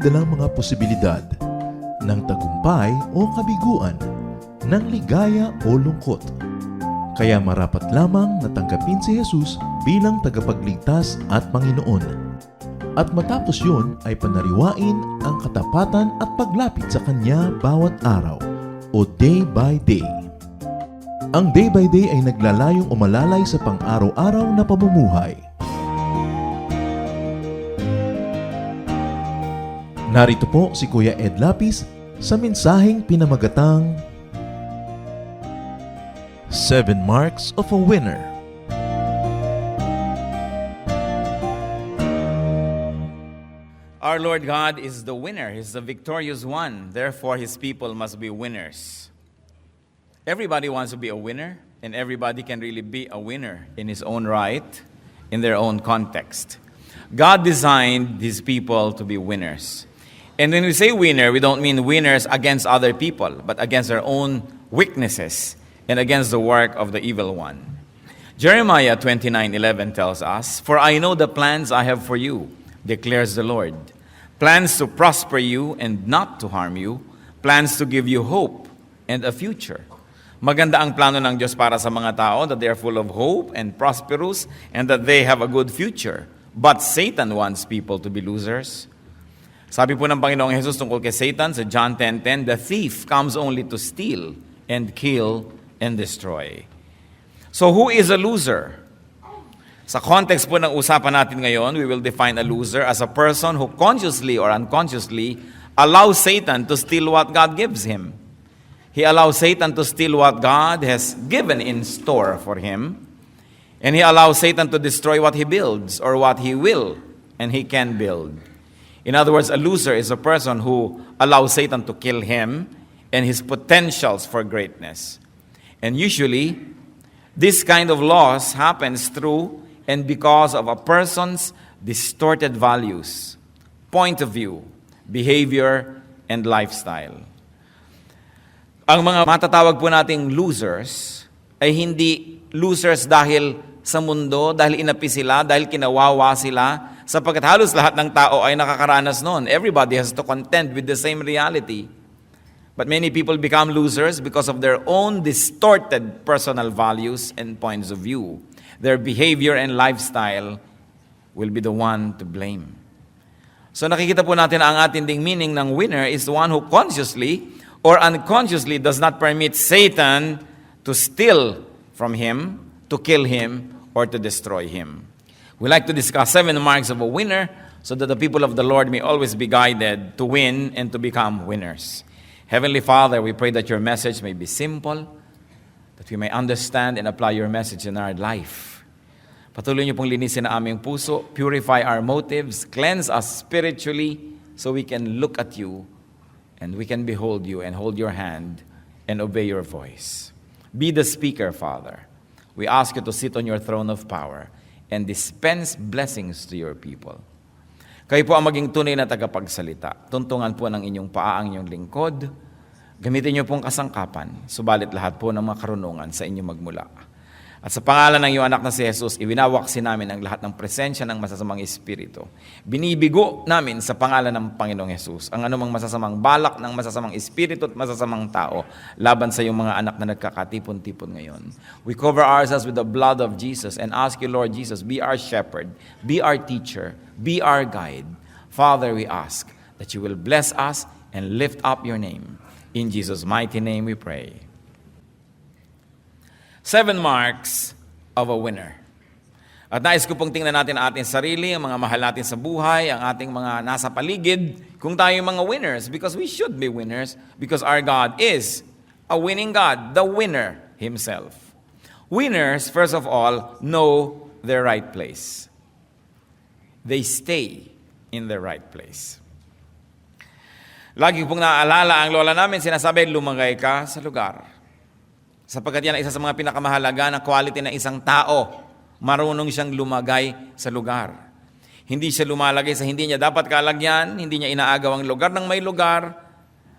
dalang mga posibilidad ng tagumpay o kabiguan, ng ligaya o lungkot. Kaya marapat lamang na tanggapin si Jesus bilang tagapagligtas at Panginoon. At matapos yun ay panariwain ang katapatan at paglapit sa Kanya bawat araw o day by day. Ang day by day ay naglalayong umalalay sa pang-araw-araw na pamumuhay. Narito po si Kuya Ed Lapis sa mensaheng pinamagatang 7 Marks of a Winner. Our Lord God is the winner. He's the victorious one. Therefore, His people must be winners. Everybody wants to be a winner, and everybody can really be a winner in his own right, in their own context. God designed His people to be winners. And when we say winner, we don't mean winners against other people, but against their own weaknesses and against the work of the evil one. Jeremiah 29:11 tells us, "For I know the plans I have for you, declares the Lord. Plans to prosper you and not to harm you, plans to give you hope and a future." Maganda ang plano ng Diyos para sa mga tao, that they are full of hope and prosperous and that they have a good future. But Satan wants people to be losers. Sabi po ng Panginoong Jesus tungkol kay Satan sa John 10:10, "The thief comes only to steal and kill and destroy." So who is a loser? Sa context po ng usapan natin ngayon, we will define a loser as a person who consciously or unconsciously allows Satan to steal what God gives him. He allows Satan to steal what God has given in store for him. And he allows Satan to destroy what he builds or what he will and he can build. In other words, a loser is a person who allows Satan to kill him and his potentials for greatness. And usually, this kind of loss happens through and because of a person's distorted values, point of view, behavior, and lifestyle. Ang mga matatawag po nating losers ay hindi losers dahil sa mundo, dahil inapi sila, dahil kinawawa sila, sapagkat halos lahat ng tao ay nakakaranas noon. Everybody has to contend with the same reality. But many people become losers because of their own distorted personal values and points of view. Their behavior and lifestyle will be the one to blame. So nakikita po natin ang ating ding meaning ng winner is the one who consciously or unconsciously does not permit Satan to steal from him, to kill him, or to destroy him. We like to discuss 7 marks of a winner so that the people of the Lord may always be guided to win and to become winners. Heavenly Father, we pray that your message may be simple, that we may understand and apply your message in our life. Patuloy niyo pong linisin ang aming puso, purify our motives, cleanse us spiritually so we can look at you and we can behold you and hold your hand and obey your voice. Be the speaker, Father. We ask you to sit on your throne of power and dispense blessings to your people. Kayo po ang maging tunay na tagapagsalita. Tuntungan po ng inyong paa ang inyong lingkod. Gamitin niyo pong kasangkapan, subalit lahat po ng mga karunungan sa inyo magmula. At sa pangalan ng iyong anak na si Jesus, iwinawaksi namin ang lahat ng presensya ng masasamang espiritu. Binibigo namin sa pangalan ng Panginoong Jesus ang anumang masasamang balak ng masasamang espiritu at masasamang tao laban sa iyong mga anak na nagkakatipon-tipon ngayon. We cover ourselves with the blood of Jesus and ask you, Lord Jesus, be our shepherd, be our teacher, be our guide. Father, we ask that you will bless us and lift up your name. In Jesus' mighty name we pray. 7 marks of a winner. At nais ko pong tingnan natin ang ating sarili, ang mga mahal natin sa buhay, ang ating mga nasa paligid, kung tayo yung mga winners, because we should be winners, because our God is a winning God, the winner Himself. Winners, first of all, know their right place. They stay in their right place. Lagi pong naaalala ang lola namin, sinasabi, lumagay ka sa lugar. Sapagkat yan ay isa sa mga pinakamahalaga na quality ng isang tao. Marunong siyang lumagay sa lugar. Hindi siya lumalagay sa hindi niya dapat kalagyan, hindi niya inaagaw ang lugar ng may lugar,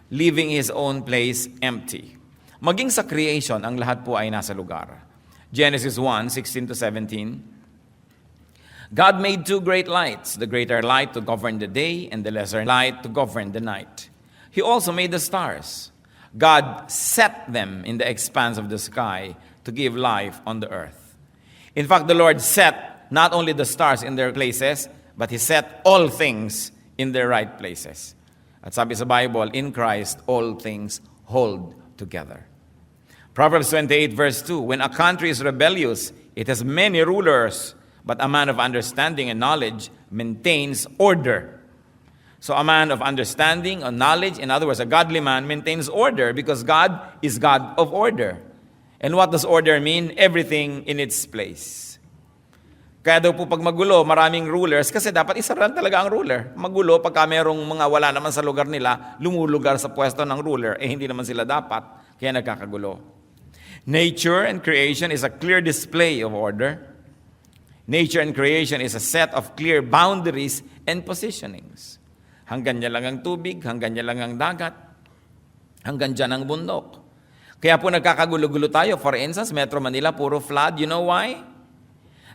leaving his own place empty. Maging sa creation, ang lahat po ay nasa lugar. Genesis 1:16-17. God made two great lights, the greater light to govern the day and the lesser light to govern the night. He also made the stars. God set them in the expanse of the sky to give life on the earth. In fact, the Lord set not only the stars in their places, but He set all things in their right places. At sabi sa Bible, in Christ, all things hold together. Proverbs 28 verse 2, when a country is rebellious, it has many rulers, but a man of understanding and knowledge maintains order. So a man of understanding or knowledge, in other words, a godly man, maintains order because God is God of order. And what does order mean? Everything in its place. Kaya daw po pag magulo, maraming rulers, kasi dapat isa rin talaga ang ruler. Magulo, pagka merong mga wala naman sa lugar nila, lumulugar sa pwesto ng ruler, hindi naman sila dapat, kaya nagkakagulo. Nature and creation is a clear display of order. Nature and creation is a set of clear boundaries and positionings. Hanggang niya lang ang tubig, hanggang niya lang ang dagat, hanggang dyan ang bundok. Kaya po nagkakagulo-gulo tayo. For instance, Metro Manila, puro flood. You know why?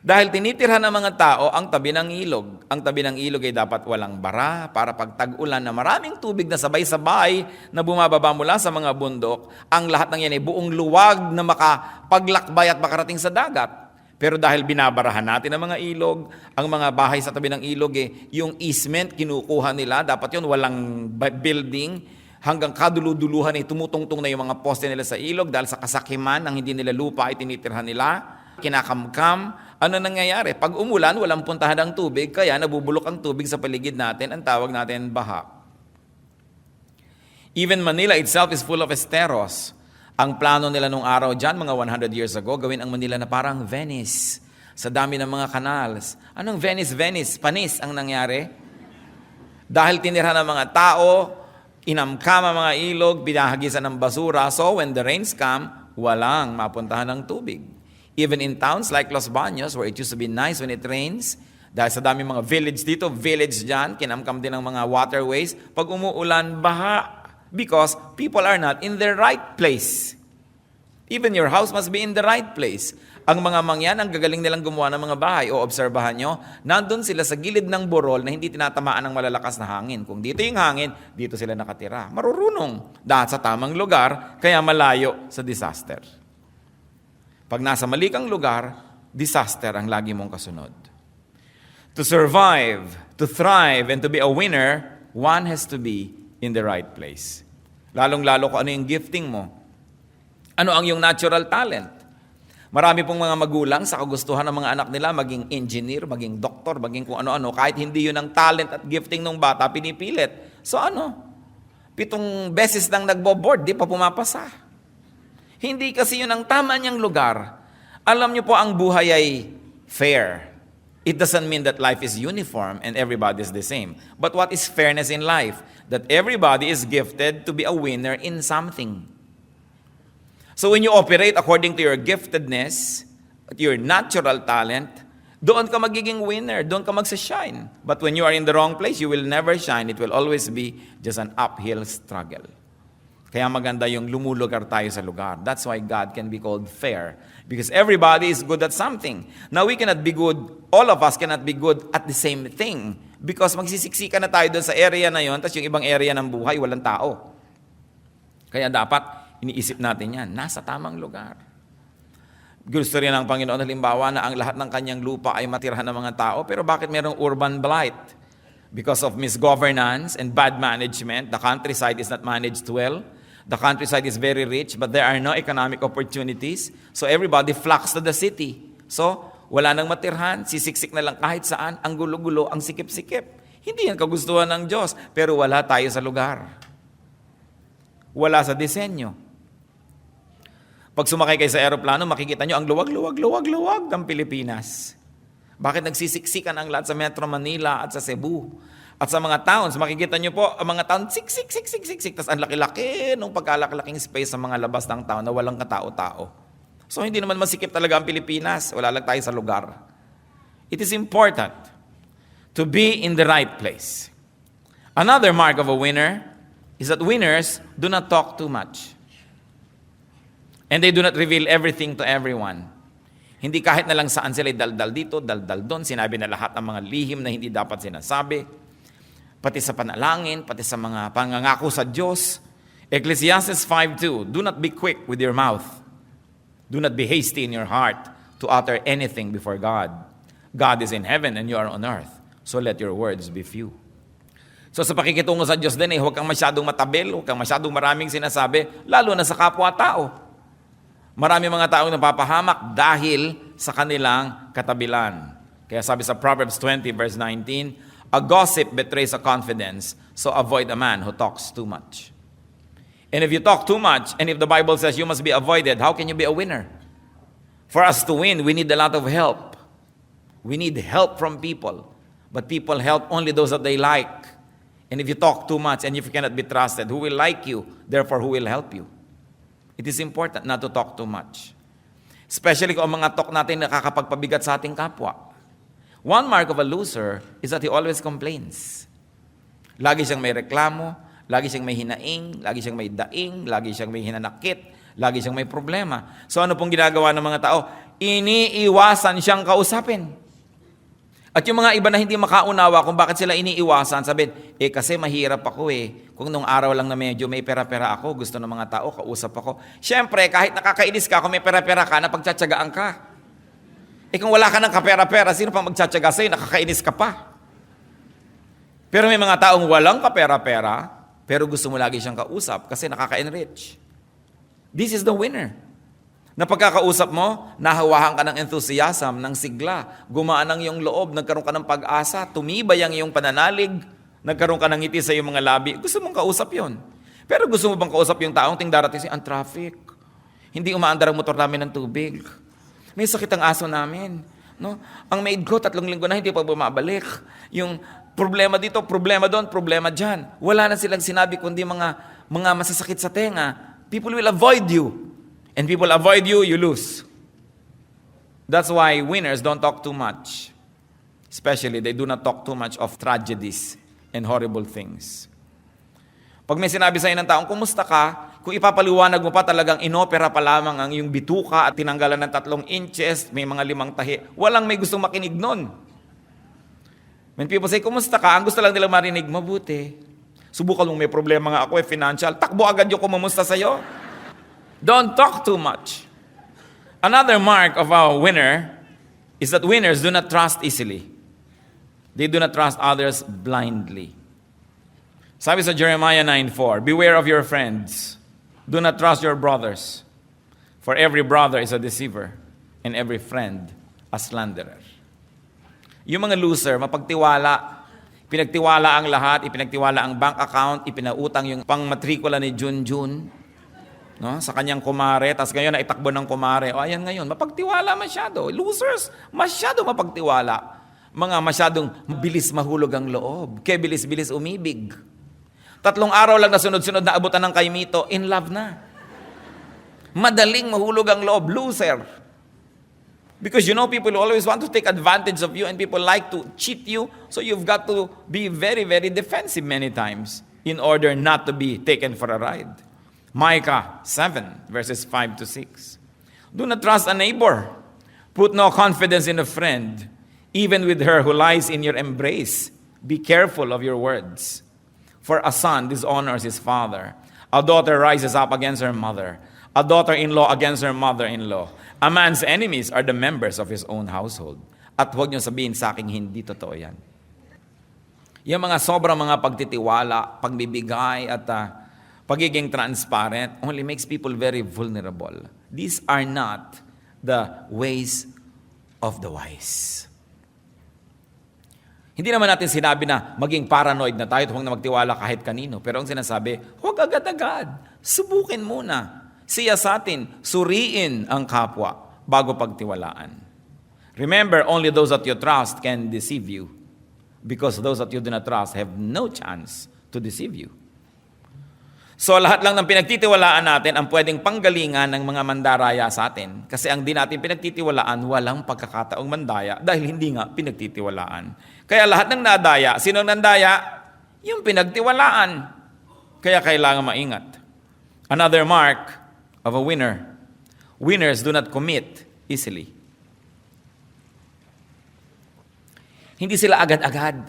Dahil tinitirhan ng mga tao ang tabi ng ilog. Ang tabi ng ilog ay dapat walang bara para pag tag-ulan na maraming tubig na sabay-sabay na bumababa mula sa mga bundok, ang lahat ng yan ay buong luwag na makapaglakbay at makarating sa dagat. Pero dahil binabarahan natin ang mga ilog, ang mga bahay sa tabi ng ilog, yung easement, kinukuha nila, dapat yun walang building, hanggang kaduluduluhan ay tumutungtong na yung mga poste nila sa ilog dahil sa kasakiman ng hindi nila lupa ay tinitirhan nila, kinakamkam. Ano nangyayari? Pag umulan, walang puntahan ng tubig, kaya nabubulok ang tubig sa paligid natin, ang tawag natin baha. Even Manila itself is full of esteros. Ang plano nila nung araw dyan, mga 100 years ago, gawin ang Manila na parang Venice. Sa dami ng mga canals. Anong Venice? Panis ang nangyari. Dahil tinira ng mga tao, inamkam ang mga ilog, binahagisan ng basura. So when the rains come, walang mapuntahan ng tubig. Even in towns like Los Baños, where it used to be nice when it rains, dahil sa dami mga village dito, village dyan, kinamkam din ng mga waterways, pag umuulan, baha. Because people are not in the right place. Even your house must be in the right place. Ang mga mangyan, ang gagaling nilang gumawa ng mga bahay, o obserbahan nyo, nandun sila sa gilid ng burol na hindi tinatamaan ng malalakas na hangin. Kung dito yung hangin, dito sila nakatira. Marurunong. Dahil sa tamang lugar, kaya malayo sa disaster. Pag nasa mali kang lugar, disaster ang lagi mong kasunod. To survive, to thrive, and to be a winner, one has to be in the right place. Lalong-lalo kung ano yung gifting mo. Ano ang yung natural talent? Marami pong mga magulang sa kagustuhan ng mga anak nila maging engineer, maging doktor, maging kung ano-ano. Kahit hindi yun ang talent at gifting ng bata, pinipilit. So 7 beses nang nagbo-board, di pa pumapasa. Hindi kasi yun ang tama niyang lugar. Alam niyo po, ang buhay ay fair. It doesn't mean that life is uniform and everybody is the same. But what is fairness in life? That everybody is gifted to be a winner in something. So when you operate according to your giftedness, your natural talent, doon ka magiging winner, doon ka magsa-shine. But when you are in the wrong place, you will never shine. It will always be just an uphill struggle. Kaya maganda yung lumulugar tayo sa lugar. That's why God can be called fair. Because everybody is good at something. Now, we cannot be good, all of us cannot be good at the same thing. Because magsisiksika na tayo doon sa area na yon, tapos yung ibang area ng buhay, walang tao. Kaya dapat, iniisip natin yan, nasa tamang lugar. Gusto rin ng Panginoon, halimbawa, na ang lahat ng kanyang lupa ay matirhan ng mga tao, pero bakit mayroong urban blight? Because of misgovernance and bad management, the countryside is not managed well. The countryside is very rich, but there are no economic opportunities. So everybody flocks to the city. So, wala nang matirhan, sisiksik na lang kahit saan, ang gulo-gulo, ang sikip-sikip. Hindi yan kagustuhan ng Diyos, pero wala tayo sa lugar. Wala sa disenyo. Pag sumakay kayo sa aeroplano, makikita nyo ang luwag ng Pilipinas. Bakit nagsisiksikan ang lahat sa Metro Manila at sa Cebu? At sa mga towns, makikita nyo po, ang mga towns, siksik. Tapos ang laki-laki nung pagkalaki-laking space sa mga labas ng town na walang katao-tao. So hindi naman masikip talaga ang Pilipinas. Wala lang tayo sa lugar. It is important to be in the right place. Another mark of a winner is that winners do not talk too much. And they do not reveal everything to everyone. Hindi kahit na lang saan sila daldal dito, daldal doon, sinabi na lahat ng mga lihim na hindi dapat sinasabi, pati sa panalangin, pati sa mga pangangako sa Diyos. Ecclesiastes 5:2, do not be quick with your mouth. Do not be hasty in your heart to utter anything before God. God is in heaven and you are on earth, so let your words be few. So sa pakikitungo sa Diyos din, huwag kang masyadong matabil, huwag kang masyadong maraming sinasabi, lalo na sa kapwa-tao. Marami mga taong napapahamak dahil sa kanilang katabilan. Kaya sabi sa Proverbs 20 verse 19, a gossip betrays a confidence, so avoid a man who talks too much. And if you talk too much, and if the Bible says you must be avoided, how can you be a winner? For us to win, we need a lot of help. We need help from people. But people help only those that they like. And if you talk too much and if you cannot be trusted, who will like you? Therefore, who will help you? It is important not to talk too much. Especially kung ang mga talk natin nakakapagpabigat sa ating kapwa. One mark of a loser is that he always complains. Lagi siyang may reklamo, lagi siyang may hinaing, lagi siyang may daing, lagi siyang may hinanakit, lagi siyang may problema. So ano pong ginagawa ng mga tao? Iniiwasan siyang kausapin. At yung mga iba na hindi makaunawa kung bakit sila iniiwasan, sabihin, kasi mahirap ako Kung nung araw lang na medyo may pera-pera ako, gusto ng mga tao, kausap ako. Siyempre, kahit nakakainis ka, kung may pera-pera ka, napagtsatsagaan ka. Kung wala ka ng kapera-pera, sino pa magtsatsaga sa'yo, nakakainis ka pa. Pero may mga taong walang kapera-pera, pero gusto mo lagi siyang kausap kasi nakaka-enrich. This is the winner. Na pagkakausap mo, nahawahan ka ng enthusiasm, ng sigla, gumaan ang iyong loob, nagkaroon ka ng pag-asa, tumibay ang iyong pananalig, nagkaroon ka ng ngiti sa iyong mga labi. Gusto mong kausap yon. Pero gusto mo bang kausap yung taong ting darating ang traffic? Hindi umaandar ang motor namin ng tubig. May sakit ang aso namin. No? Ang maid ko, 3 linggo na hindi pa bumabalik. Yung problema dito, problema doon, problema dyan. Wala na silang sinabi kundi mga masasakit sa tenga. People will avoid you. And people avoid you, you lose. That's why winners don't talk too much. Especially, they do not talk too much of tragedies and horrible things. Pag may sinabi sa'yo ng taong, kumusta ka? Kung ipapaliwanag mo pa talagang inopera pa lamang ang iyong bituka at tinanggalan ng 3 inches, may mga 5 tahi, walang may gustong makinig nun. When people say, kumusta ka? Ang gusto lang nilang marinig, mabuti. Subukan mong may problema nga ako, financial. Takbo agad yung kumusta sa'yo. Don't talk too much. Another mark of a winner is that winners do not trust easily. They do not trust others blindly. Sabi sa Jeremiah 9:4, beware of your friends. Do not trust your brothers. For every brother is a deceiver, and every friend a slanderer. Yung mga loser, mapagtiwala. Pinagtiwala ang lahat, ipinagtiwala ang bank account, ipinautang yung pangmatrikula ni Junjun. No? Sa kanyang kumare, tapos ngayon naitakbo ng kumare. O ayan ngayon, mapagtiwala masyado. Losers, masyado mapagtiwala. Mga masyadong bilis mahulog ang loob. Kaya bilis-bilis umibig. 3 araw lang na sunod-sunod na abutan ng kaimito, in love na. Madaling mahulog ang loob, loser. Because you know people always want to take advantage of you and people like to cheat you, so you've got to be very, very defensive many times in order not to be taken for a ride. Micah 7, verses 5 to 6. Do not trust a neighbor. Put no confidence in a friend, even with her who lies in your embrace. Be careful of your words. For a son dishonors his father. A daughter rises up against her mother. A daughter-in-law against her mother-in-law. A man's enemies are the members of his own household. At huwag niyo sabihin sa akin, hindi totoo yan. Yung mga sobrang mga pagtitiwala, pagbibigay at pagiging transparent only makes people very vulnerable. These are not the ways of the wise. Hindi naman natin sinabi na maging paranoid na tayo at huwag na magtiwala kahit kanino. Pero ang sinasabi, huwag agad-agad. Subukin muna. Siyasatin, suriin ang kapwa bago pagtiwalaan. Remember, only those that you trust can deceive you. Because those that you do not trust have no chance to deceive you. So lahat lang ng pinagtitiwalaan natin ang pwedeng panggalingan ng mga mandaraya sa atin. Kasi ang di natin pinagtitiwalaan, walang pagkakataong mandaya dahil hindi nga pinagtitiwalaan. Kaya lahat ng nadaya, sinong nandaya? Yung pinagtiwalaan. Kaya kailangan maingat. Another mark of a winner. Winners do not commit easily. Hindi sila agad-agad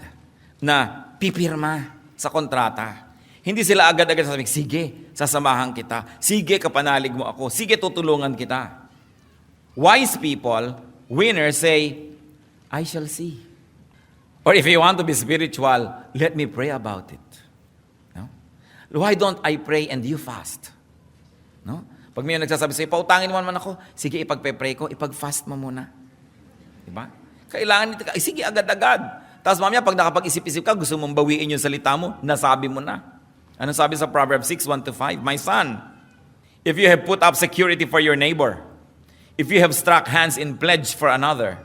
na pipirma sa kontrata. Hindi sila agad-agad sasabihin, sige, sasamahan kita. Sige, kapanalig mo ako. Sige, tutulungan kita. Wise people, winners, say, I shall see. Or if you want to be spiritual, let me pray about it. No? Why don't I pray and you fast? No? Pag may nagsasabi sa'yo, pautangin mo naman ako, sige, ipagpe-pray ko, ipag-fast mo muna. Diba? Kailangan nito, sige, agad-agad. Tapos mamaya, pag nakapag-isip-isip ka, gusto mong bawiin yung salita mo, nasabi mo na. Ano sabi sa Proverbs 6:1-5? My son, if you have put up security for your neighbor, if you have struck hands in pledge for another,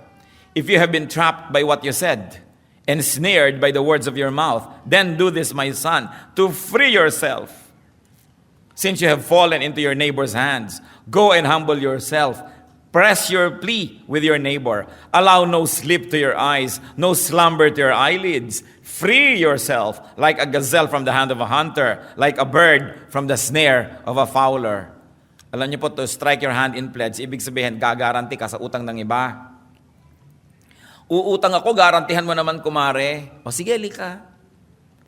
if you have been trapped by what you said, and snared by the words of your mouth, then do this, my son, to free yourself. Since you have fallen into your neighbor's hands, go and humble yourself. Press your plea with your neighbor. Allow no sleep to your eyes, no slumber to your eyelids. Free yourself like a gazelle from the hand of a hunter, like a bird from the snare of a fowler. Alam niyo po, to strike your hand in pledge, ibig sabihin, gagaranti ka sa utang ng iba. Uutang ako, garantihan mo naman, kumare. O sige, lika.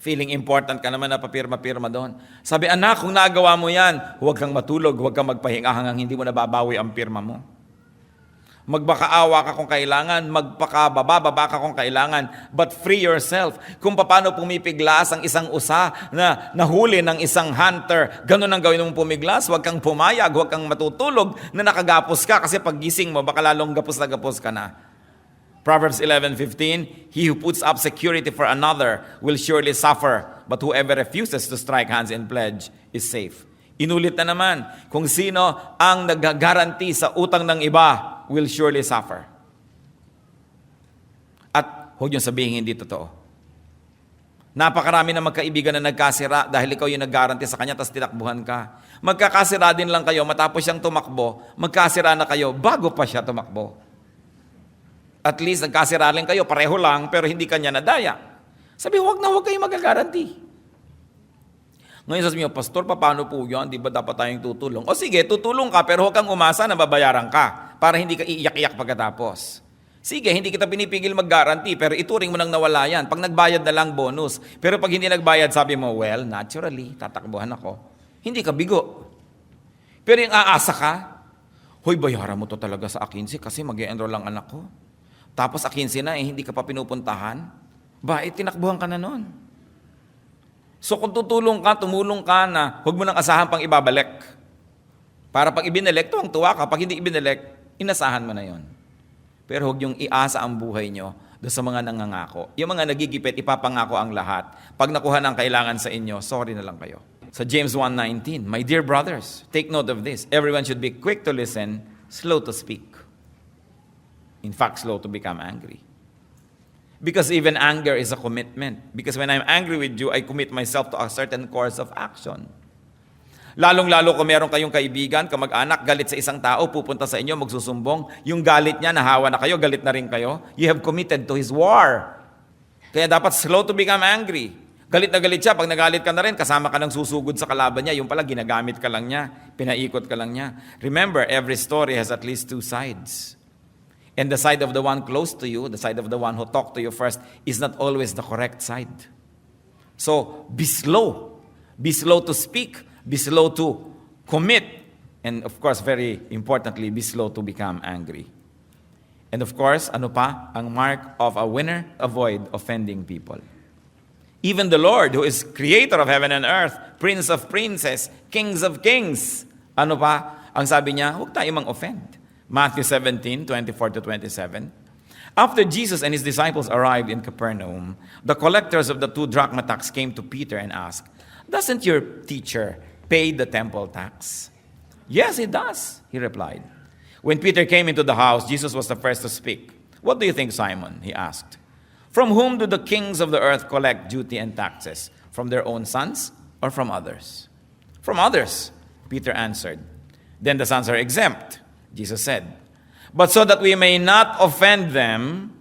Feeling important ka naman na papirma-pirma doon. Sabi, anak, kung nagawa mo yan, huwag kang matulog, huwag kang magpahinga hanggang hindi mo nababawi ang pirma mo. Magbakaawa ka kung kailangan, magpakababa ka kung kailangan, but free yourself. Kung paano pumipiglas ang isang usa na nahuli ng isang hunter, ganun ang gawin mong pumiglas, huwag kang pumayag, huwag kang matutulog na nakagapos ka kasi pag gising mo, baka lalong gapos na gapos ka na. Proverbs 11:15, he who puts up security for another will surely suffer, but whoever refuses to strike hands in pledge is safe. Inulit na naman, kung sino ang nag-guarantee sa utang ng iba will surely suffer. At huwag niyong sabihin hindi totoo. Napakarami na magkaibigan na nagkasira dahil ikaw yung nag-guarantee sa kanya tapos tinakbuhan ka. Magkakasira din lang kayo matapos siyang tumakbo, magkasira na kayo bago pa siya tumakbo. At least nagkasira rin kayo, pareho lang, pero hindi kanya nadaya. Sabi, huwag kayong mag-guarantee. Ngayon sasabihin niyo, Pastor, paano po yan? Di ba dapat tayong tutulong? O sige, tutulong ka, pero huwag kang umasa na babayaran ka para hindi ka iiyak-iyak pagkatapos. Sige, hindi kita pinipigil mag-guarantee, pero ituring mo nang nawala yan. Pag nagbayad na lang, bonus. Pero pag hindi nagbayad, sabi mo, well, naturally, tatakbuhan ako. Hindi ka bigo. Pero yung aasa ka, hoy, bayaran mo to talaga sa akinsi kasi mag-e-enroll lang anak ko. Tapos akinsi na, hindi ka pa pinupuntahan. Tinakbuhan ka na nun. So kung tutulong ka, tumulong ka na, huwag mo nang asahan pang ibabalik. Para pag ibinalik, tuwang-tuwa ka. Pag hindi ibinalik, inasahan mo na yon. Pero huwag yung iasa ang buhay nyo doon sa mga nangangako. Yung mga nagigipit, ipapangako ang lahat. Pag nakuha ng kailangan sa inyo, sorry na lang kayo. Sa James 1:19, my dear brothers, take note of this. Everyone should be quick to listen, slow to speak. In fact, slow to become angry. Because even anger is a commitment. Because when I'm angry with you, I commit myself to a certain course of action. Lalong-lalo kung meron kayong kaibigan, kamag-anak, galit sa isang tao, pupunta sa inyo, magsusumbong. Yung galit niya, nahawa na kayo, galit na rin kayo. You have committed to his war. Kaya dapat slow to become angry. Galit na galit siya, pag nagalit ka na rin, kasama ka ng susugod sa kalaban niya. Yung pala, ginagamit ka lang niya, pinaikot ka lang niya. Remember, every story has at least two sides. And the side of the one close to you, the side of the one who talked to you first, is not always the correct side. So, be slow. Be slow to speak. Be slow to commit. And of course, very importantly, be slow to become angry. And of course, ano pa? Ang mark of a winner, avoid offending people. Even the Lord, who is creator of heaven and earth, prince of princes, kings of kings, ano pa? Ang sabi niya, huwag tayo mang-offend. Matthew 17:24-27. After Jesus and his disciples arrived in Capernaum, the collectors of the 2 drachma tax came to Peter and asked, "Doesn't your teacher pay the temple tax?" "Yes, he does," he replied. When Peter came into the house, Jesus was the first to speak. "What do you think, Simon?" he asked. "From whom do the kings of the earth collect duty and taxes? From their own sons or from others?" "From others," Peter answered. "Then the sons are exempt," Jesus said. "But so that we may not offend them,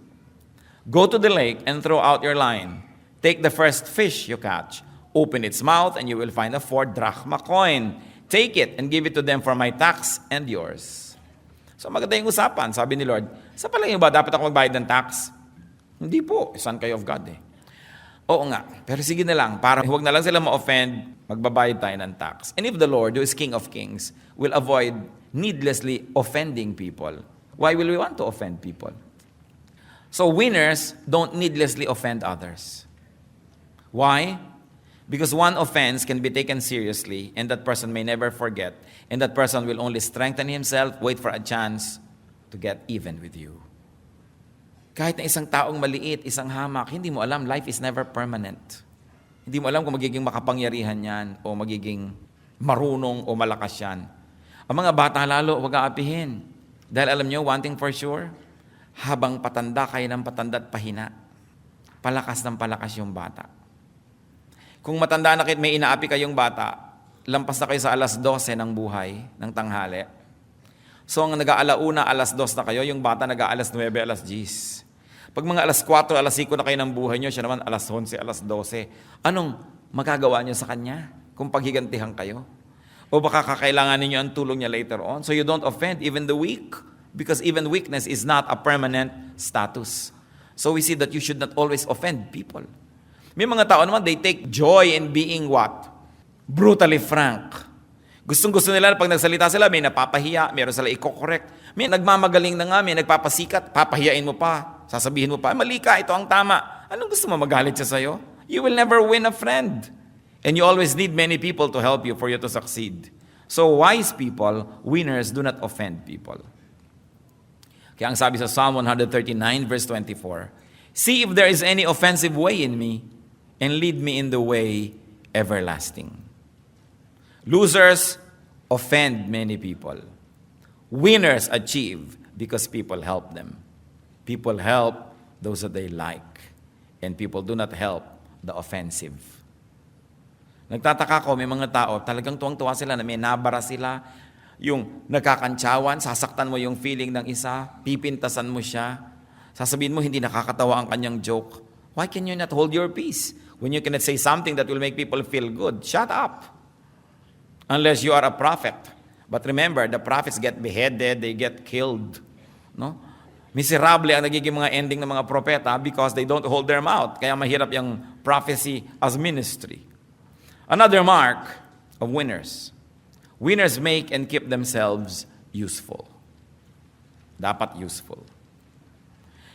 go to the lake and throw out your line. Take the first fish you catch. Open its mouth and you will find a 4 drachma coin. Take it and give it to them for my tax and yours." So maganda yung usapan, sabi ni Lord. Sa palagay ba dapat ako magbayad ng tax? Hindi po, son kayo of God eh. Oo nga, pero sige na lang, para huwag na lang sila ma-offend, magbabayad tayo ng tax. And if the Lord, who is King of Kings, will avoid needlessly offending people, why will we want to offend people? So winners don't needlessly offend others. Why? Because one offense can be taken seriously and that person may never forget, and that person will only strengthen himself, wait for a chance to get even with you. Kahit na isang taong maliit, isang hamak, hindi mo alam, life is never permanent. Hindi mo alam kung magiging makapangyarihan yan o magiging marunong o malakas yan. Ang mga bata lalo, huwag aapihin. Dahil alam nyo, one thing for sure, habang patanda kayo ng patanda at pahina, palakas ng palakas yung bata. Kung matanda na kayo, may inaapi kayong bata, lampas na kayo sa 12:00 ng buhay, ng tanghali. So, ang nag-aalauna, 2:00 na kayo, yung bata nag-9, 10:00. Pag mga 4, 5 na kayo ng buhay nyo, siya naman 11, 12. Anong magagawa nyo sa kanya kung paghigantihan kayo? O baka kakailangan ninyo ang tulong niya later on? So you don't offend even the weak, because even weakness is not a permanent status. So we see that you should not always offend people. May mga tao naman, they take joy in being what? Brutally frank. Gustong-gusto nila pag nagsalita sila, may napapahiya, meron sila i-correct. May nagmamagaling na nga, may nagpapasikat, papahiyain mo pa. Sasabihin mo pa, mali ka, ito ang tama. Anong gusto mo, magalit siya sa'yo? You will never win a friend. And you always need many people to help you for you to succeed. So wise people, winners, do not offend people. Kaya ang sabi sa Psalm 139 verse 24, see if there is any offensive way in me, and lead me in the way everlasting. Losers offend many people. Winners achieve because people help them. People help those that they like. And people do not help the offensive. Nagtataka ko, may mga tao, talagang tuwang-tuwa sila na may nabara sila, yung nagkakantsawan, sasaktan mo yung feeling ng isa, pipintasan mo siya, sasabihin mo hindi nakakatawa ang kanyang joke. Why can you not hold your peace? When you cannot say something that will make people feel good, shut up. Unless you are a prophet. But remember, the prophets get beheaded, they get killed. No? Miserable ang nagiging mga ending ng mga propeta because they don't hold their mouth. Kaya mahirap yung prophecy as ministry. Another mark of winners. Winners make and keep themselves useful. Dapat useful.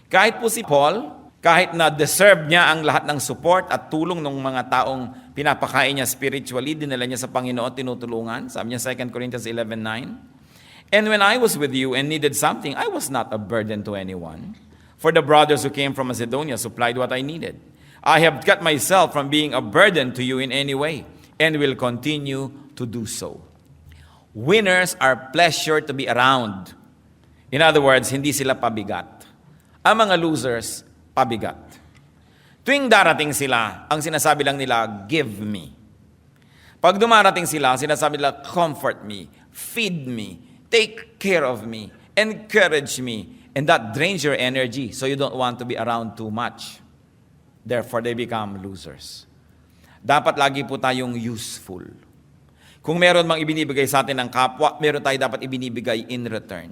Kahit po si Paul, kahit na deserve niya ang lahat ng support at tulong ng mga taong pinapakain niya spiritually, dinala niya sa Panginoon, tinutulungan. Sabi niya 2 Corinthians 11:9. And when I was with you and needed something, I was not a burden to anyone. For the brothers who came from Macedonia supplied what I needed. I have cut myself from being a burden to you in any way, and will continue to do so. Winners are pleasure to be around. In other words, hindi sila pabigat. Ang mga losers, pabigat. Tuwing darating sila, ang sinasabi lang nila, give me. Pag dumarating sila, sinasabi nila, comfort me, feed me, take care of me, encourage me, and that drains your energy, so you don't want to be around too much. Therefore, they become losers. Dapat lagi po tayong useful. Kung meron mang ibinibigay sa atin ng kapwa, meron tayo dapat ibinibigay in return.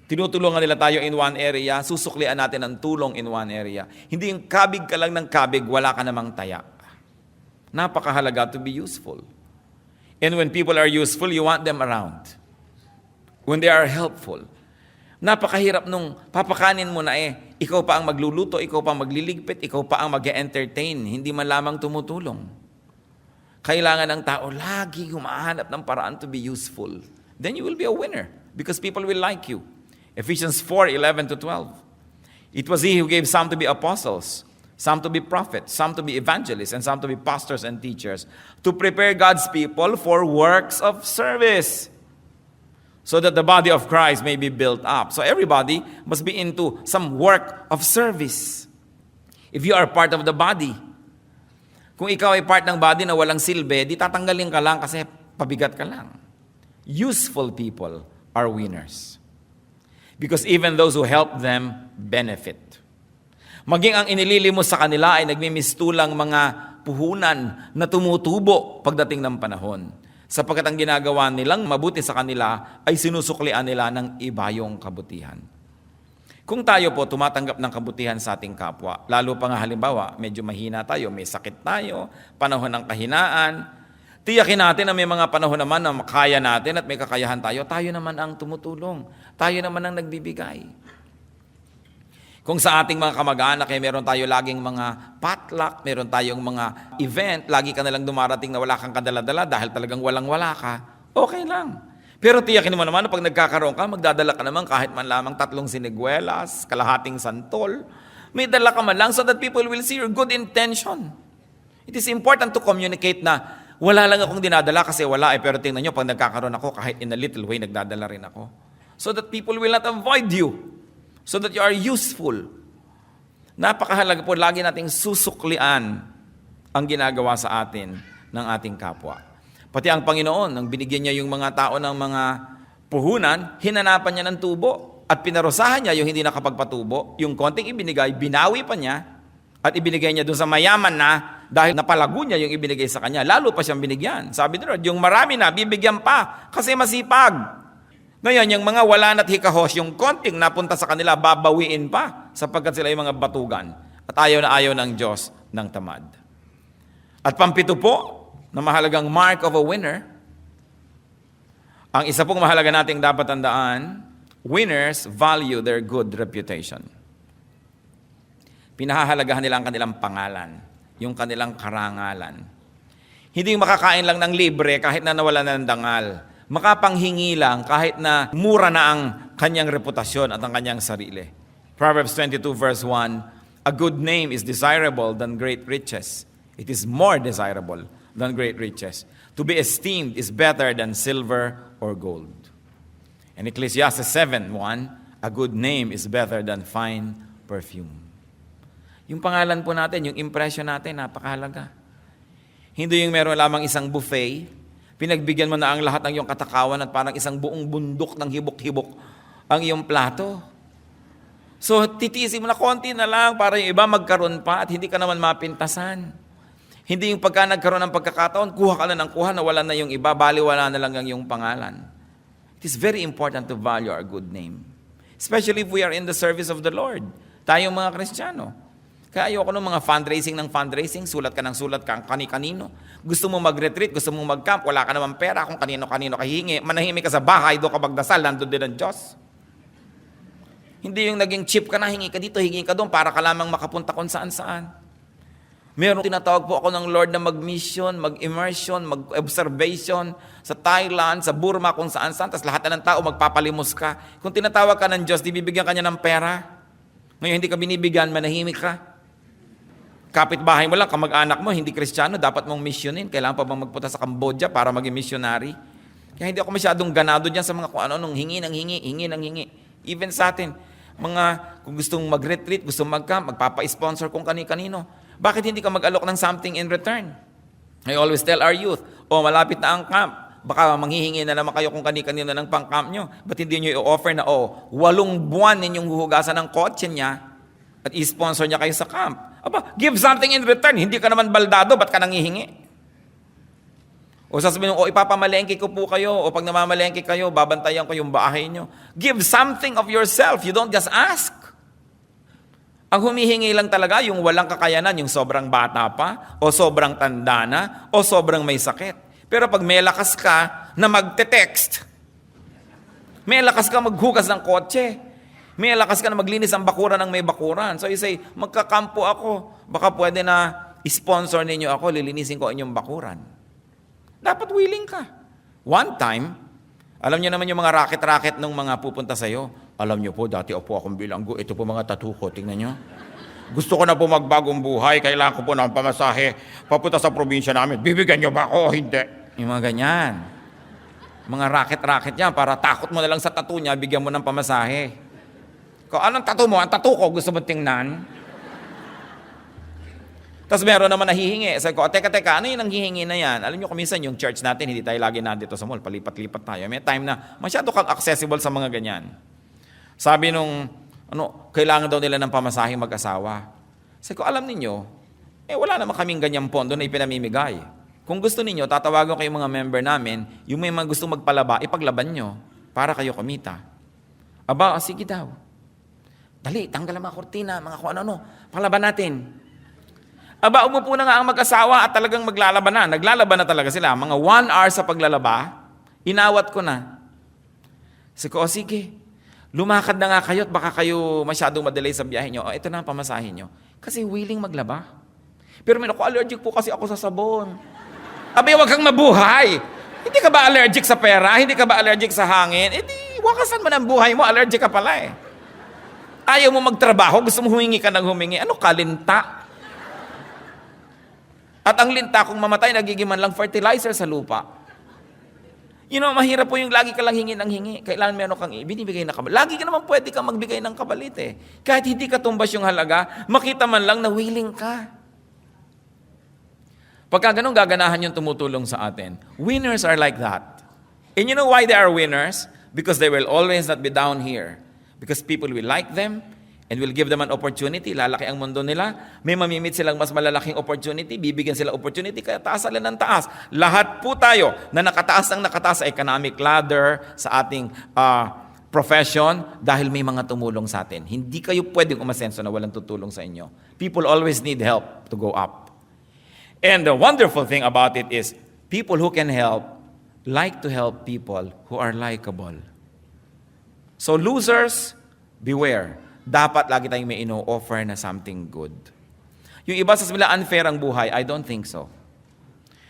Tinutulungan nila tayo in one area, susuklian natin ang tulong in one area. Hindi yung kabig ka lang ng kabig, wala ka namang taya. Napakahalaga to be useful. And when people are useful, you want them around. When they are helpful. Napakahirap nung papakanin mo na ikaw pa ang magluluto, ikaw pa ang magliligpit, ikaw pa ang mag-entertain, hindi man lamang tumutulong. Kailangan ng tao lagi humahanap ng paraan to be useful. Then you will be a winner because people will like you. Ephesians 4:11-12. It was he who gave some to be apostles, some to be prophets, some to be evangelists, and some to be pastors and teachers, to prepare God's people for works of service, so that the body of Christ may be built up. So everybody must be into some work of service. If you are part of the body, kung ikaw ay part ng body na walang silbi, di tatanggalin ka lang kasi pabigat ka lang. Useful people are winners. Because even those who help them benefit. Maging ang inililimos sa kanila ay nagmimistulang mga puhunan na tumutubo pagdating ng panahon. Sapagkat ang ginagawa nilang mabuti sa kanila ay sinusuklian nila ng ibayong kabutihan. Kung tayo po tumatanggap ng kabutihan sa ating kapwa, lalo pa nga halimbawa, medyo mahina tayo, may sakit tayo, panahon ng kahinaan, tiyakin natin na may mga panahon naman na makaya natin at may kakayahan tayo, tayo naman ang tumutulong, tayo naman ang nagbibigay. Kung sa ating mga kamag-anak, meron tayo laging mga potluck, meron tayong mga event, lagi ka nalang dumarating na wala kang kadala-dala dahil talagang walang-wala ka, okay lang. Pero tiyakin mo naman na pag nagkakaroon ka, magdadala ka naman kahit man lamang 3 siniguelas, kalahating santol. May dala ka man lang so that people will see your good intention. It is important to communicate na wala lang akong dinadala kasi wala pero tingnan nyo, pag nagkakaroon ako, kahit in a little way, nagdadala rin ako. So that people will not avoid you. So that you are useful. Napakahalaga po, lagi nating susuklian ang ginagawa sa atin ng ating kapwa. Pati ang Panginoon, nang binigyan niya yung mga tao ng mga puhunan, hinanapan niya ng tubo at pinarusahan niya yung hindi nakapagpatubo. Yung konting ibinigay, binawi pa niya at ibinigay niya doon sa mayaman na dahil napalago niya yung ibinigay sa kanya. Lalo pa siyang binigyan. Sabi ni Lord, yung marami na, bibigyan pa kasi masipag. Ngayon, yung mga wala na't hikahos, yung konting napunta sa kanila, babawiin pa sapagkat sila yung mga batugan. At ayaw na ayaw ng Diyos ng tamad. At pampito po, na mahalagang mark of a winner, ang isa pong mahalaga nating dapat tandaan, winners value their good reputation. Pinahahalagahan nila ang kanilang pangalan, yung kanilang karangalan. Hindi yung makakain lang ng libre kahit na nawala na ng dangal. Makapanghingi lang kahit na mura na ang kanyang reputasyon at ang kanyang sarili. Proverbs 22 verse 1, a good name is desirable than great riches. It is more desirable than great riches. To be esteemed is better than silver or gold. And Ecclesiastes 7:1, a good name is better than fine perfume. Yung pangalan po natin, yung impression natin, napakahalaga. Hindi yung meron lamang isang buffet, pinagbigyan mo na ang lahat ng iyong katakawan at parang isang buong bundok ng hibok-hibok ang iyong plato. So, titiisin mo na konti na lang para yung iba magkaroon pa at hindi ka naman mapintasan. Hindi yung pagka nagkaroon ng pagkakataon, kuha ka na ng kuha, nawala na yung iba, baliwala na lang ang yung pangalan. It is very important to value our good name. Especially if we are in the service of the Lord. Tayong mga Kristiyano. Kaya ayoko ng mga fundraising, sulat ka ng sulat ka, kani-kanino. Gusto mo mag-retreat, gusto mo mag-camp, wala ka naman pera, kung kanino-kanino ka hihingi, manahimik ka sa bahay, doon ka magdasal, nandun din ang Diyos. Hindi yung naging cheap ka na, hingi ka dito, hingi ka doon, para ka lamang makapunta kung saan-saan. Meron tinatawag po ako ng Lord na mag-mission, mag-immersion, mag-observation sa Thailand, sa Burma, kung saan-saan. Tapos lahat na ng tao magpapalimos ka. Kung tinatawag ka ng Diyos, di bibigyan ka niya ng pera. Ngayon hindi ka binibigyan, manahimik ka. Kapitbahay mo lang, kamag-anak mo, hindi Kristiyano, dapat mong missionin. Kailangan pa bang magpunta sa Cambodia para maging missionary? Kaya hindi ako masyadong ganado dyan sa mga kung ano, nung hingi ng hingi. Even sa atin, kung gustong mag-retreat, gustong mag-camp, magpapa-sponsor kung kani-kanino. Bakit hindi ka mag-alok ng something in return? I always tell our youth, malapit na ang camp. Baka manghihingi na naman kayo kung kani-kanino ng pang-camp nyo. Ba't hindi nyo i-offer na, 8 buwan ninyong huhugasan ng kotse niya at i-sponsor niya kayo sa camp? Give something in return. Hindi ka naman baldado, ba't ka nanghihingi? O sasabihin mo, ipapamalengke ko po kayo, o pag namamalengke kayo, babantayan ko yung bahay nyo. Give something of yourself. You don't just ask. Ang humihingi lang talaga yung walang kakayanan, yung sobrang bata pa, o sobrang tanda na, o sobrang may sakit. Pero pag may lakas ka na magte-text, may lakas ka maghugas ng kotse, may lakas ka na maglinis ang bakuran ng may bakuran. So you say, magkakampo ako, baka pwede na sponsor ninyo ako, lilinisin ko inyong bakuran. Dapat willing ka. One time, alam niyo naman yung mga racket-racket ng mga pupunta sa'yo. Alam niyo po, dati po akong bilanggo. Ito po mga tattoo ko. Tingnan niyo. Gusto ko na po magbagong buhay. Kailangan ko po ng pamasahe. Papunta sa probinsya namin. Bibigyan niyo ba ako? Hindi. Yung mga ganyan. Mga racket-racket yan. Para takot mo na lang sa tattoo niya, bigyan mo ng pamasahe. Kung anong tattoo mo? Ang tattoo ko, gusto mo tingnan? Tapos meron naman nahihingi. Sabi ko, teka, ano yung nanghihingi na yan? Alam nyo, kuminsan yung church natin, hindi tayo lagi nandito sa mall, palipat-lipat tayo. May time na masyado kang accessible sa mga ganyan. Sabi nung, kailangan daw nila ng pamasahing mag-asawa. Sabi ko, alam ninyo, wala naman kaming ganyang pondo na ipinamimigay. Kung gusto ninyo, tatawagan kayo mga member namin, yung may mga gusto magpalaba, ipaglaban nyo, para kayo kumita. Sige daw. Dali, tanggal ang mga kortina, mga kung ano-ano. Panglaban natin. Aba, umupo na nga ang mag-asawa at talagang maglalaban na. Naglalaban na talaga sila. Mga 1 hour sa paglalaba, inawat ko na. Sabi ko, sige, lumakad na nga kayo at baka kayo masyadong madelay sa biyahe nyo. Ito na ang pamasahin nyo. Kasi willing maglaba. Pero may naku, allergic po kasi ako sa sabon. Abi, wag kang mabuhay. Hindi ka ba allergic sa pera? Hindi ka ba allergic sa hangin? Eh di, wakasan mo ng buhay mo, allergic ka pala eh. Ayaw mo magtrabaho, gusto mo humingi ka ng humingi. Ano ka, linta? At ang linta kung mamatay, nagiging man lang fertilizer sa lupa. Mahirap po yung lagi ka lang hingi ng hingi. Kailangan meron kang binibigay na kabalit. Lagi ka naman pwede kang magbigay ng kabalit eh. Kahit hindi ka tumbas yung halaga, makita man lang na willing ka. Pagka ganun gaganahan yung tumutulong sa atin. Winners are like that. And you know why they are winners? Because they will always not be down here. Because people will like them, and will give them an opportunity. Lalaki ang mundo nila. May mamimit silang mas malalaking opportunity. Bibigyan sila opportunity. Kaya taas sila ng taas. Lahat po tayo na nakataas sa economic ladder, sa ating profession, dahil may mga tumulong sa atin. Hindi kayo pwedeng umasenso na walang tutulong sa inyo. People always need help to go up. And the wonderful thing about it is, people who can help, like to help people who are likable. So losers, beware. Dapat lagi tayong may ino-offer na something good. Yung iba sa nila unfair ang buhay, I don't think so.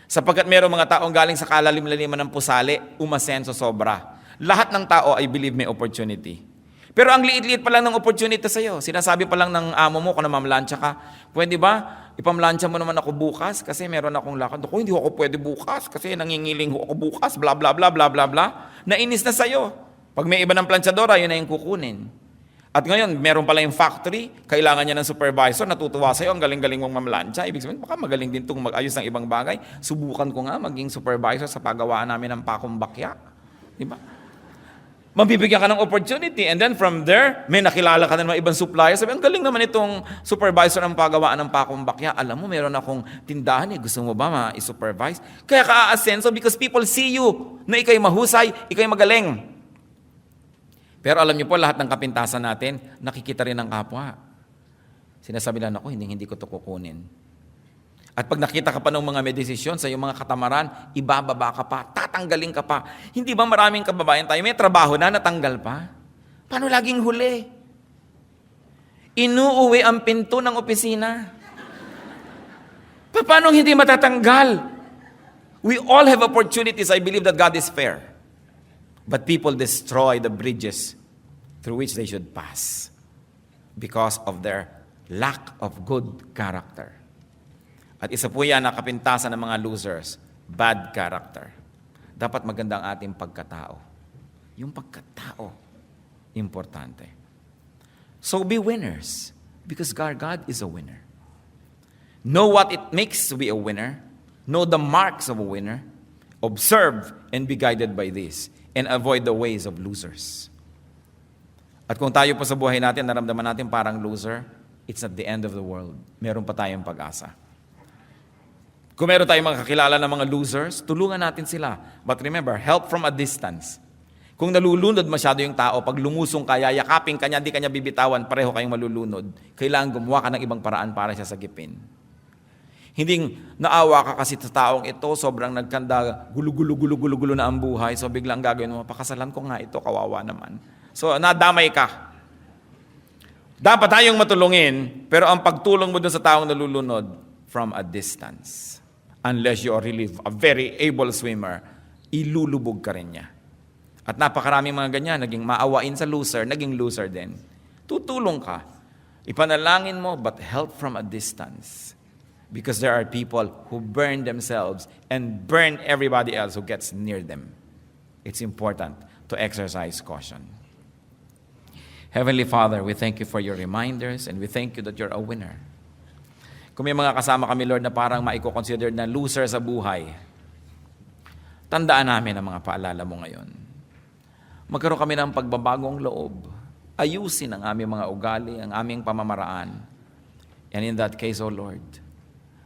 Sapagkat mayroong mga taong galing sa kalalim-laliman ng pusali, umasenso sobra. Lahat ng tao, I believe, may opportunity. Pero ang liit-liit pa lang ng opportunity sa'yo. Sinasabi pa lang ng amo mo kung namamlansya ka, pwede ba, ipamlansya mo naman ako bukas kasi meron akong lakad. Ako, hindi ako pwede bukas kasi nangingiling ako bukas, bla bla bla bla bla bla. Nainis na sa'yo. Pag may iba ng planchadora, yun na yung kukunin. At ngayon, meron pala yung factory, kailangan niya ng supervisor, natutuwa sa'yo, ang galing-galing mong mamlansya. Ibig sabihin, baka magaling din itong mag-ayos ng ibang bagay. Subukan ko nga maging supervisor sa paggawaan namin ng pakumbakya. Di ba? Mabibigyan ka ng opportunity, and then from there, may nakilala ka ng mga ibang supplier. Sabi, ang galing naman itong supervisor ng paggawaan ng pakumbakya. Alam mo, meron akong tindahan eh. Gusto mo ba ma-supervise? Kaya ka-asenso because people see you na ikaw'y mahusay, ikaw'y magaling. Pero alam niyo po, lahat ng kapintasan natin, nakikita rin ng kapwa. Sinasabi lang ako, hindi ko ito kukunin. At pag nakita ka pa ng mga may desisyon sa iyong mga katamaran, ibababa ka pa, tatanggalin ka pa. Hindi ba maraming kababayan tayo, may trabaho na, natanggal pa? Paano laging huli? Inuuwi ang pinto ng opisina. Paano hindi matatanggal? We all have opportunities. I believe that God is fair. But people destroy the bridges through which they should pass because of their lack of good character. At isa po yan na kapintasan ng mga losers, bad character. Dapat maganda ang ating pagkatao. Yung pagkatao, importante. So be winners because God is a winner. Know what it makes to be a winner. Know the marks of a winner. Observe and be guided by this. And avoid the ways of losers. At kung tayo po sa buhay natin, naramdaman natin parang loser, it's not the end of the world. Meron pa tayong pag-asa. Kung meron tayong mga kakilala ng mga losers, tulungan natin sila. But remember, help from a distance. Kung nalulunod masyado yung tao, pag lumusong ka, yayakapin ka niya, di ka niya bibitawan, pareho kayong malulunod. Kailangan gumawa ka ng ibang paraan para siya sagipin. Hindi naawa ka kasi sa taong ito, sobrang nagkanda, gulo-gulo na ang buhay. So biglang gagawin mo, pakasalan ko nga ito, kawawa naman. So nadamay ka. Dapat tayong matulungin, pero ang pagtulong mo dun sa taong nalulunod, from a distance. Unless you are really a very able swimmer, ilulubog ka rin niya. At napakaraming mga ganyan, naging maawain sa loser, naging loser din. Tutulong ka. Ipanalangin mo, but help from a distance. Because there are people who burn themselves and burn everybody else who gets near them. It's important to exercise caution. Heavenly Father, we thank you for your reminders and we thank you that you're a winner. Kung may mga kasama kami, Lord, na parang maiko-consider na loser sa buhay, tandaan namin ang mga paalala mo ngayon. Magkaroon kami ng pagbabagong loob. Ayusin ang aming mga ugali, ang aming pamamaraan. And in that case, O Lord,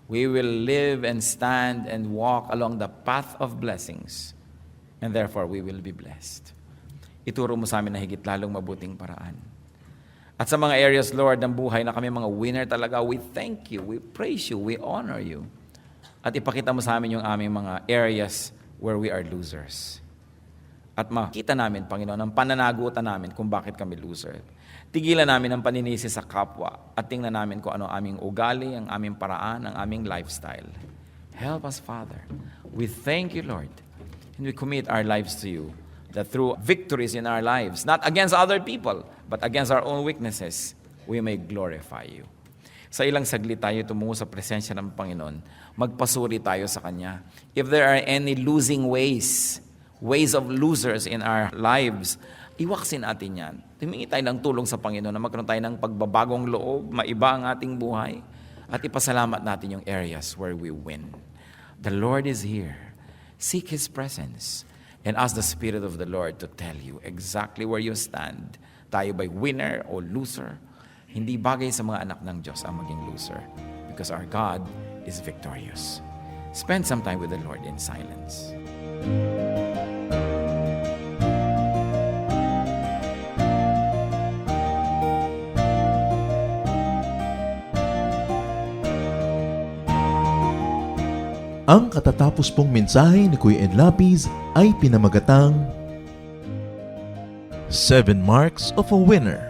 we will live and stand and walk along the path of blessings. And therefore, we will be blessed. Ituro mo sa amin na higit lalong mabuting paraan. At sa mga areas, Lord, ng buhay na kami mga winner talaga, we thank you, we praise you, we honor you. At ipakita mo sa amin yung aming mga areas where we are losers. At makita namin, Panginoon, ang pananagutan namin kung bakit kami loser. Tigilan namin ang paninisi sa kapwa at tingnan namin kung ano aming ugali, ang aming paraan, ang aming lifestyle. Help us, Father. We thank you, Lord. And we commit our lives to you, that through victories in our lives, not against other people, but against our own weaknesses, we may glorify you. Sa ilang saglit tayo tumungo sa presensya ng Panginoon, magpasuri tayo sa Kanya. If there are any losing ways of losers in our lives, iwaksin natin yan. Tumingi tayo ng tulong sa Panginoon na magkaroon tayo ng pagbabagong loob, maiba ang ating buhay, at ipasalamat natin yung areas where we win. The Lord is here. Seek His presence and ask the Spirit of the Lord to tell you exactly where you stand. Tayo ba'y winner o loser? Hindi bagay sa mga anak ng Diyos ang maging loser because our God is victorious. Spend some time with the Lord in silence. Ang katatapos pong mensahe ni Kuya Ed Lapiz ay pinamagatang 7 Marks of a Winner.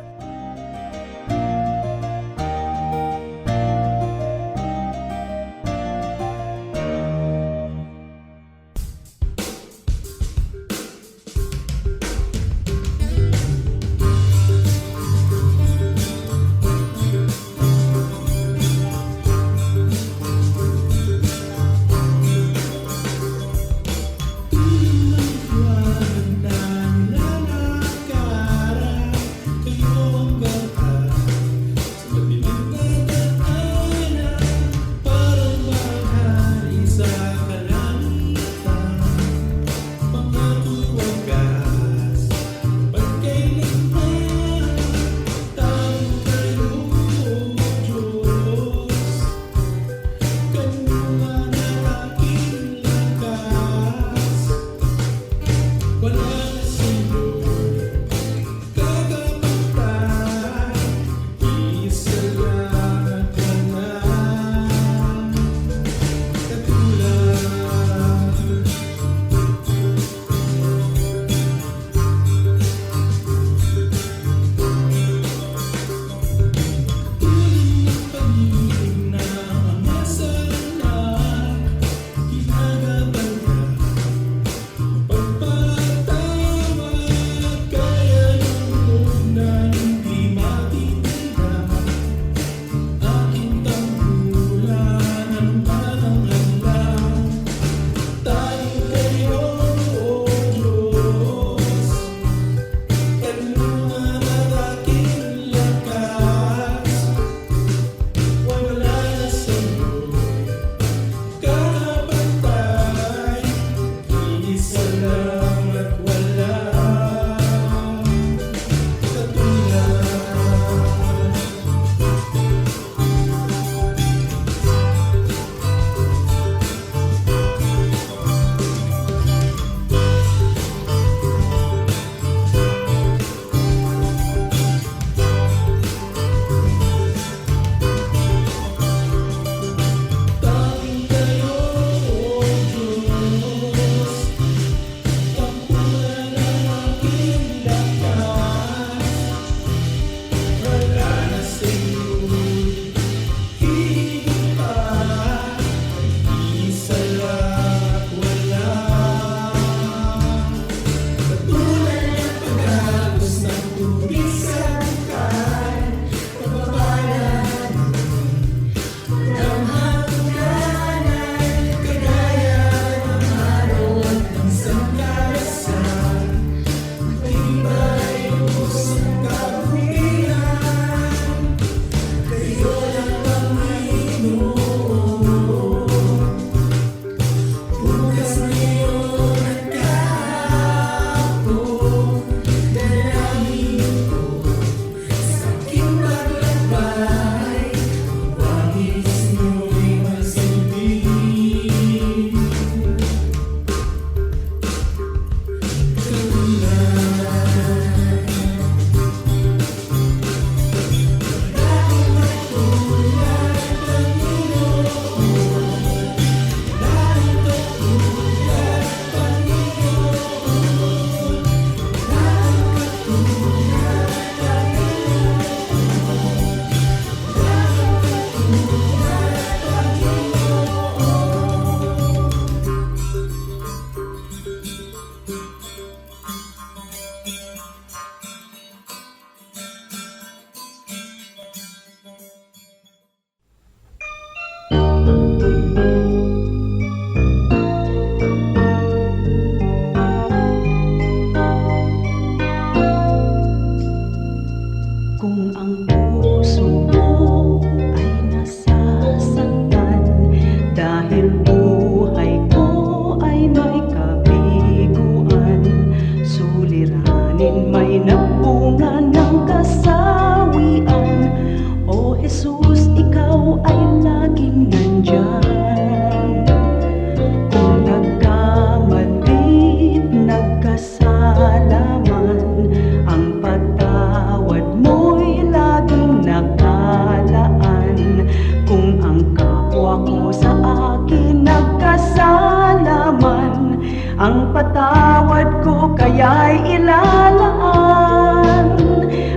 kaya'y ilalaan.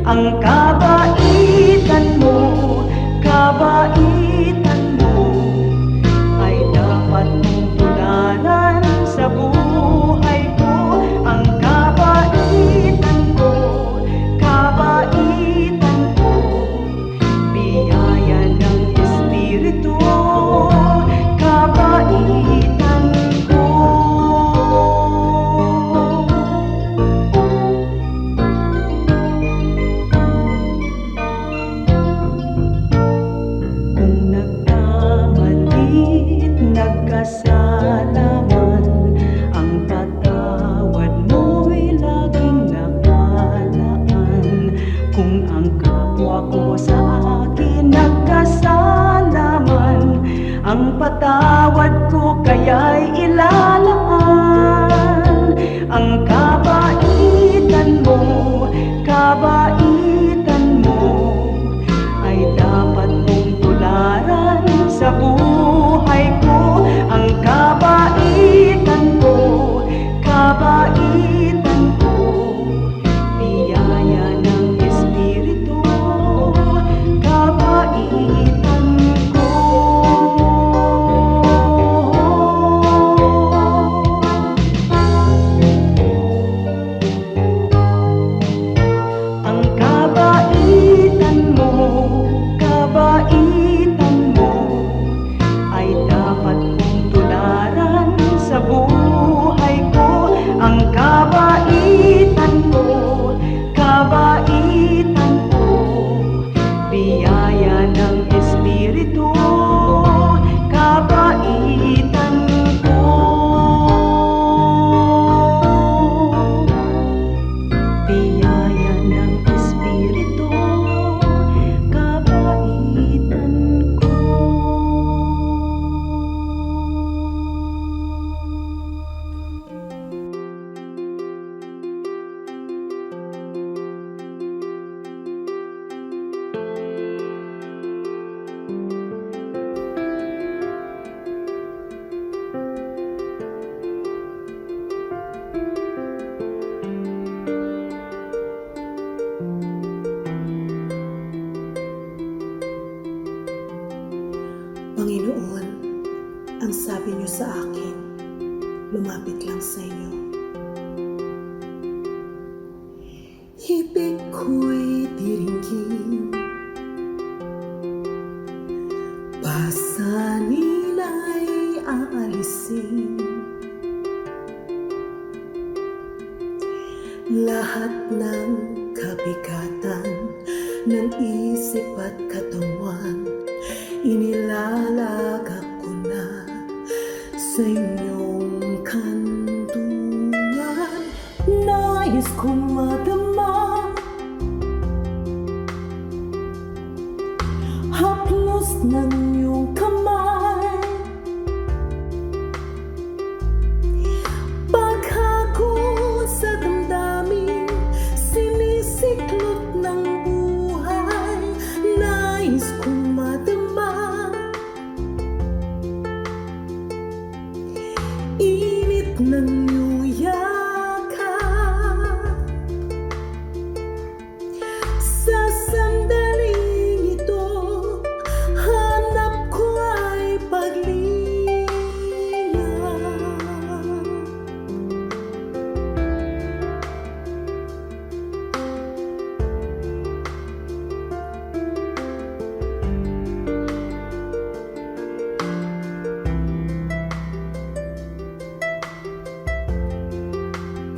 Ang kabaitan mo ay dapat mong tularan sa buhay ko. Ang kabaitan mo, biyaya ng Espiritu, kabaitan ko. Kung nagkamalit, nagkasala man, ang patawad mo'y laging nakalaan. Kung ang kapwa ko sa akin nagkasala man, ang patawad ko kaya'y ilalaan. Ang kabaitan mo ay dapat mong tularan sa buhay ko. Ang kabaitan ko, biyaya ng Espiritu, kabaitan ko. Ang kabaitan mo ay dapat kong tularan sa buhay ko. Ang kabaitan mo, biyaya ng Espiritu, kabaitan ko. Biyaya ng Espiritu, kabaitan ko. Panginoon, ang sabi niyo sa akin, lumapit lang sa inyo. Ibig ko'y diringgin, pasanin ay aalisin. Lahat ng kabigatan ng isip at katawan, inilalagak ko na sa inyong kanlungan. Nais kong madama, haplos ng iyong kamay, paghako sa damdamin, sinisiklot ng buhay. Nais kong madama, init ng iyong yakap. Sa sandaling ito, hanap ko ay paglinang.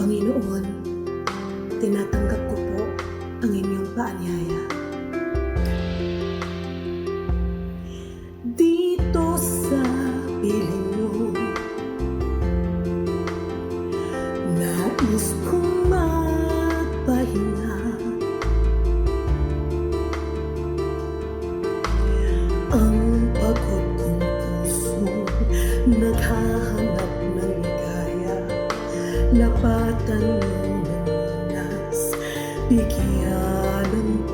Panginoon, tinatanggap ko po ang inyong paanyaya. Dito sa piling niyo, nais kong magpahinga. Ang pagod kong puso naghahanap ng ligaya. Lapatan ng lunas, bigyan ng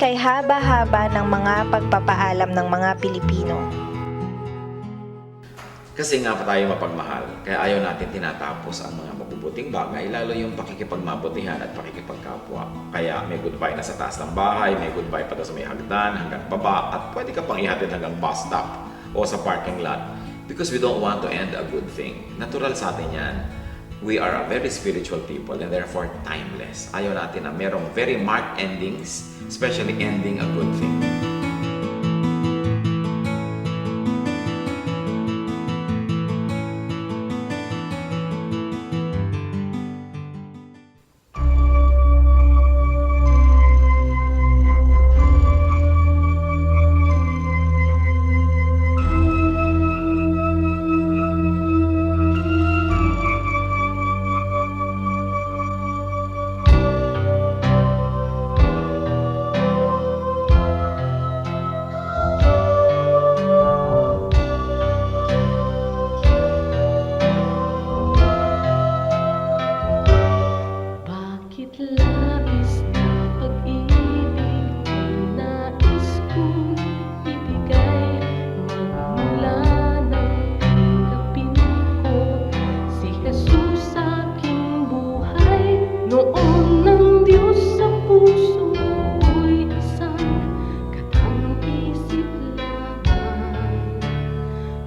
kay haba-haba ng mga pagpapaalam ng mga Pilipino. Kasi nga pa tayo mapagmahal, kaya ayaw natin tinatapos ang mga mabubuting bagay, lalo yung pakikipagmabutihan at pakikipagkapwa. Kaya may goodbye na sa taas ng bahay, may goodbye pa daw sa may hagdan, hanggang baba, at pwede ka pang ihatid hanggang bus stop o sa parking lot. Because we don't want to end a good thing. Natural sa atin yan. We are a very spiritual people and therefore timeless. Ayaw natin na merong very marked endings, especially ending a good thing. Bakit labis na pag-ibig ang nais kong ibigay? Magmula nang tanggapin ko si Jesus sa aking buhay. Noon ng Diyos sa puso ko'y isang katang-isip lamang.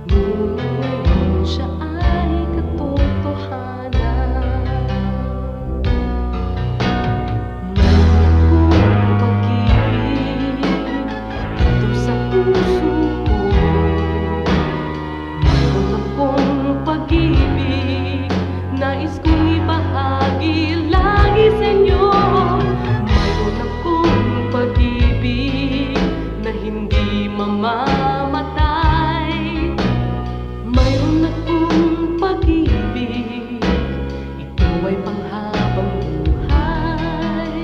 Ngunit ngayon siya ay katotohanan. Nais kong ibahagi lagi sa inyo. Mayroon akong pag-ibig na hindi mamamatay. Mayroon akong pag-ibig, ito ay panghabang buhay.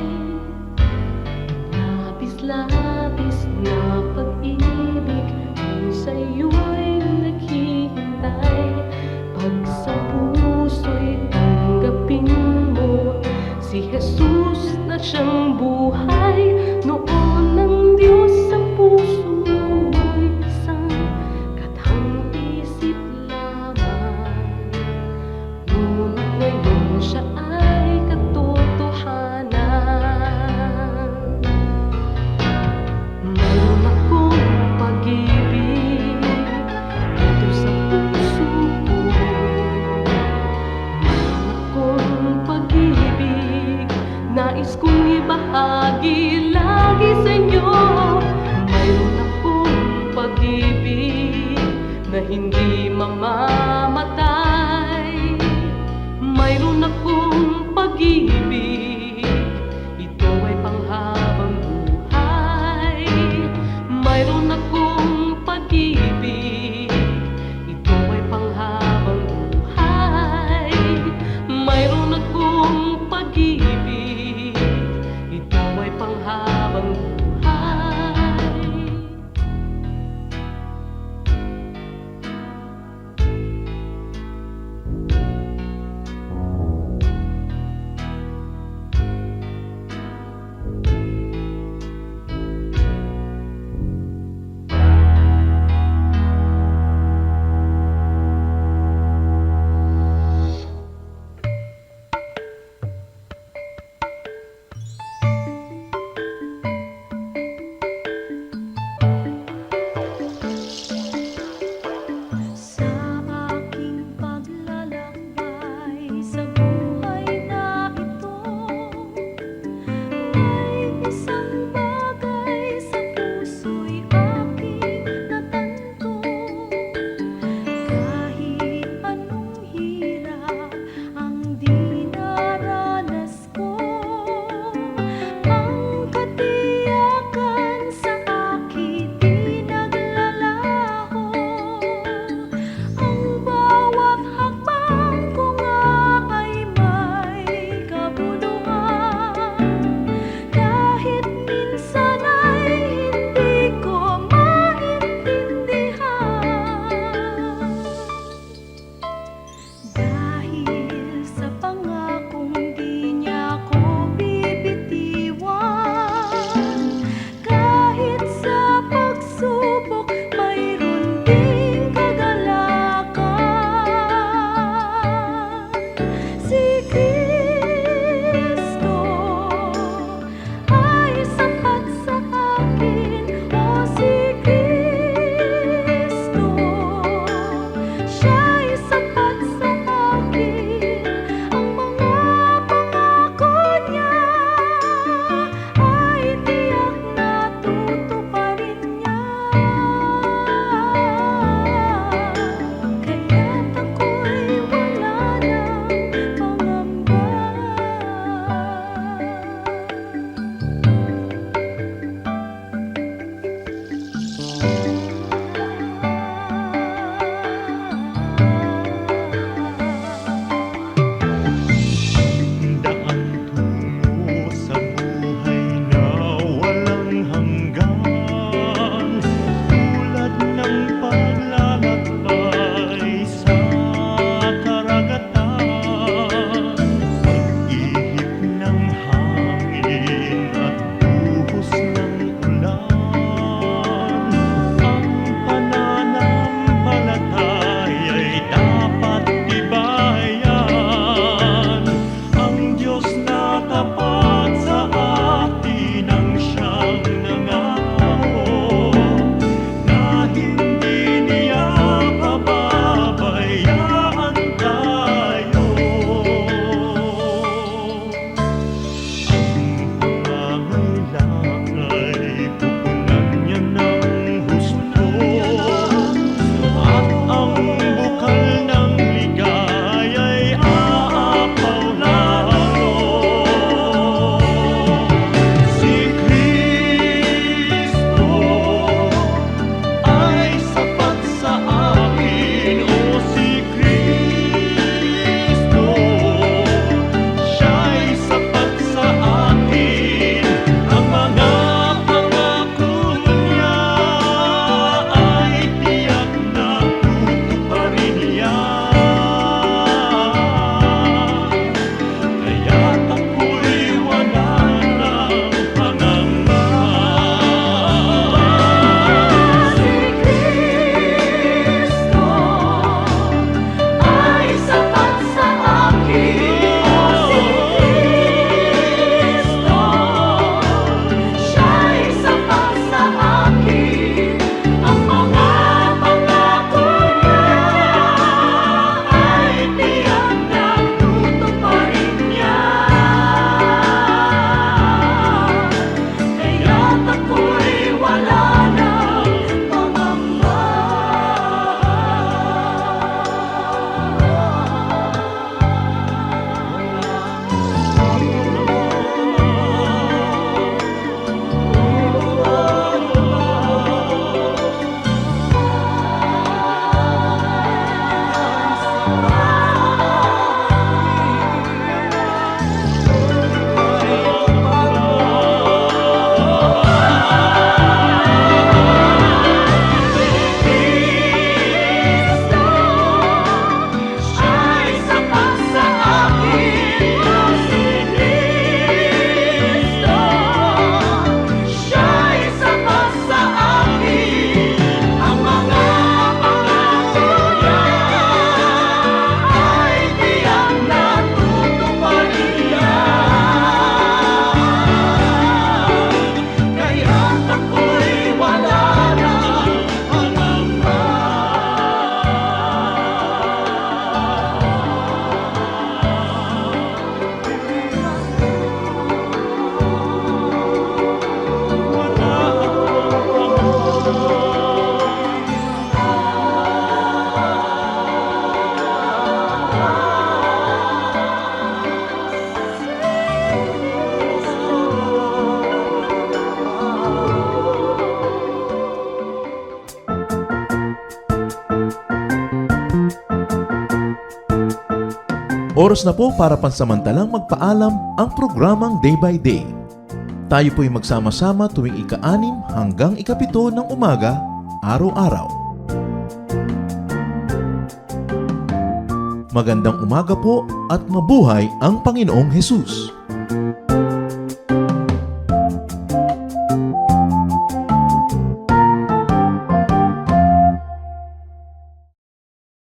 Labis-labis na pag-ibig ang sa'yo'y naghihintay. Pag sa puso'y tanggapin mo si Jesus na siyang buhay. Noon ng Diyos sa puso'y isang katang-isip lamang. Ngunit ngayon siya ay katotohanan. Mayroon akong pag-ibig dito sa puso ko. Mayroon akong pag-ibig, nais kong ibahagi lagi sa inyo. Mayroon akong pag-ibig na hindi mamamatay. Mayroon akong pag-ibig, ito ay panghabang buhay. Mayroon akong pag-ibig, ito ay panghabang buhay. Mayroon akong pag-ibig, ito ay panghabang buhay. Oras na po para pansamantalang magpaalam ang programang Day by Day. Tayo po'y magsama-sama tuwing ika-6 hanggang ika-7 ng umaga, araw-araw. Magandang umaga po at mabuhay ang Panginoong Hesus!